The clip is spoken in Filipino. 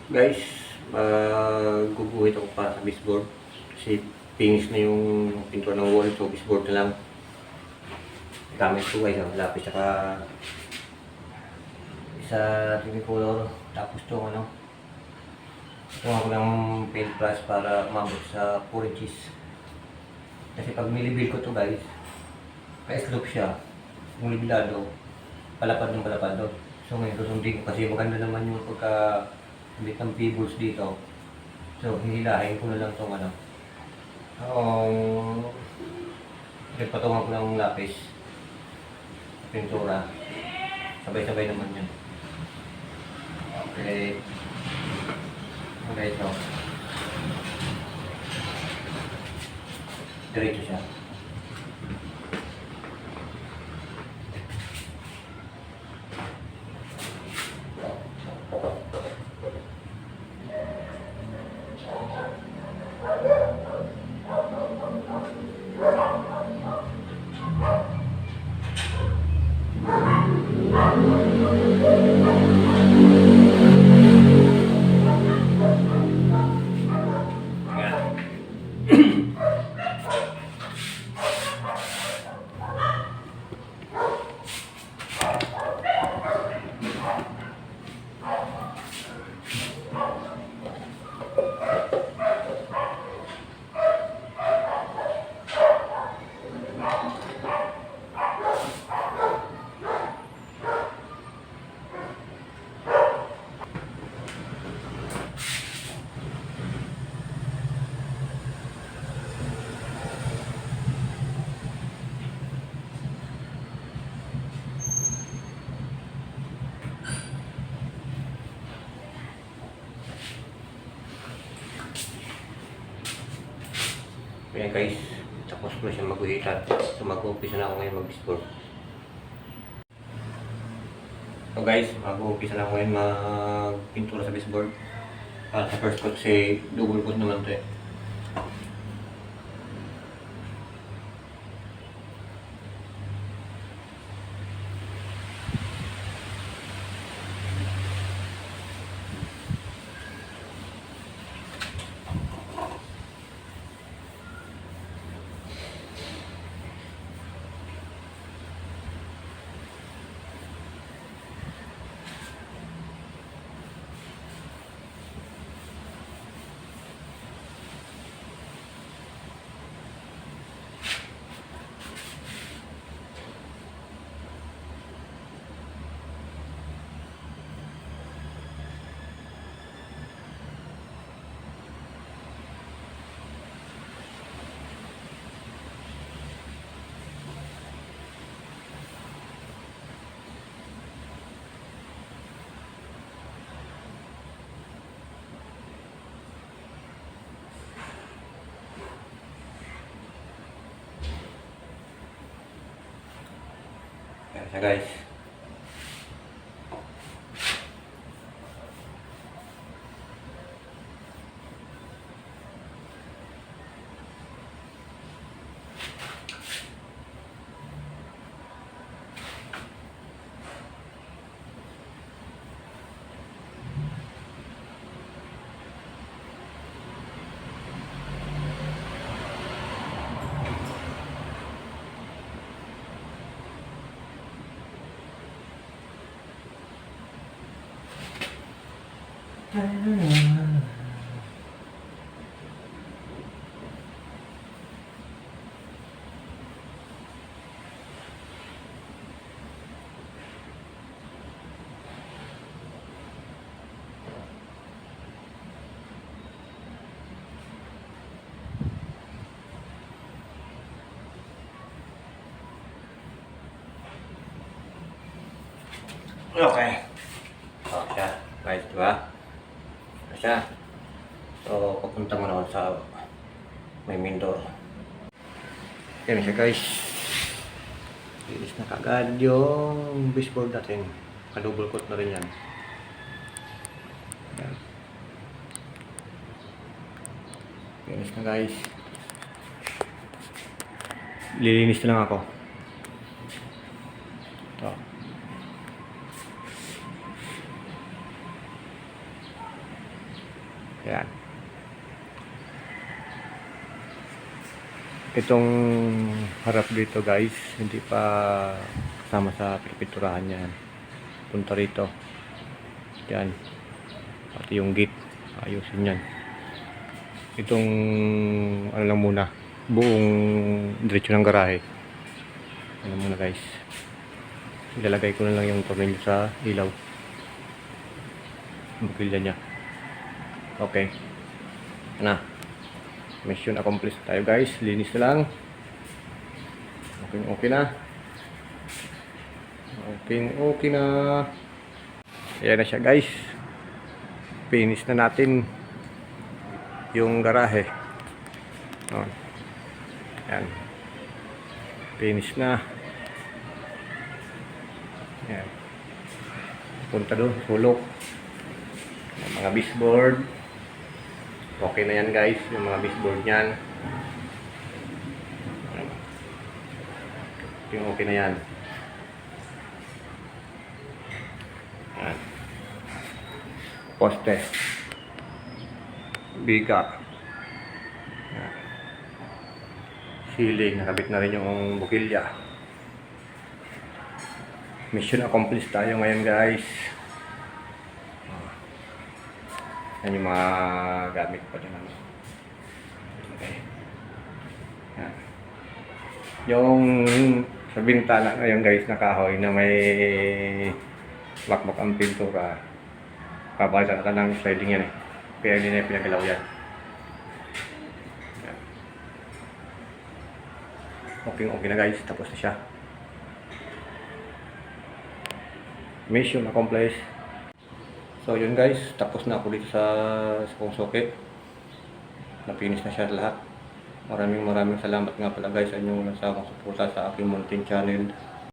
Guys, guguhit ako para sa baseboard. Kasi finish na yung pintura ng wall. So, baseboard na lang. Gamit ko guys, lapis saka isa color. Tapos itong ano, ito ako ng paint brush para umabot sa 4 inches. Kasi pag nilibil ko to guys, pa-slope siya. Yung libilado, palapad ng palapad doon. So ngayon susundin ko kasi maganda naman yung pagka bit ng pebbles dito. So hihilahin ko na lang itong ano. Patungan ko ng lapis. Pintura. Sabay-sabay naman yun. Okay. Okay ito. Diretso siya. Ayan guys, tapos ko na siya mag-uhitan. So mag-umpisa na ako ngayon mag-baseboard. So guys, mag-umpisa na ako ngayon mag-pintura sa baseboard. Para sa first coat kasi double coat naman ito eh. Ayan siya guys. Okay. So, siya. Guys, diba? Siya. So, papunta mo naman sa may main door. Yan siya guys. Linis na kagad yung baseboard natin. Ka-double coat na rin yan. Yan. Linis na guys. Lilinis na lang ako. Ito. Yan. Itong harap dito guys, hindi pa kasama sa pinipinturahan yan. Punta rito. Yan. Pati yung gate. Ayusin yan. Itong ano lang muna, buong diretso ng garahe. Ano muna guys. Ilalagay ko na lang yung tornilyo sa ilaw. Bukilya niya. Okay. Na. Mission accomplished tayo guys. Linis na lang. Okay na. Okay na. Ayan na siya guys. Finish na natin yung garahe. Ayan. Finish na. Ayan. Punta doon. Sulok. Mga baseboard. Okay na yan guys, yung mga baseboard niyan. Yung okay na yan. Ayan. Poste. Biga. Ayan. Ceiling, nakabit na rin yung bukilya. Mission accomplished tayo ngayon guys. Yan yung mga gamit pa din naman. Okay. Yan. Yung sa bintana ngayon guys na kahoy na may bakbak ang pintura. Papalitan ka ng sliding yan eh. Kaya hindi na pinagalaw yan. Yan. Okay na guys. Tapos na siya. Mission accomplished. So yun guys, tapos na ako dito sa kong socket. Napinis na siya lahat. Maraming salamat nga pala guys sa inyong nasakong suporta sa aking mountain channel.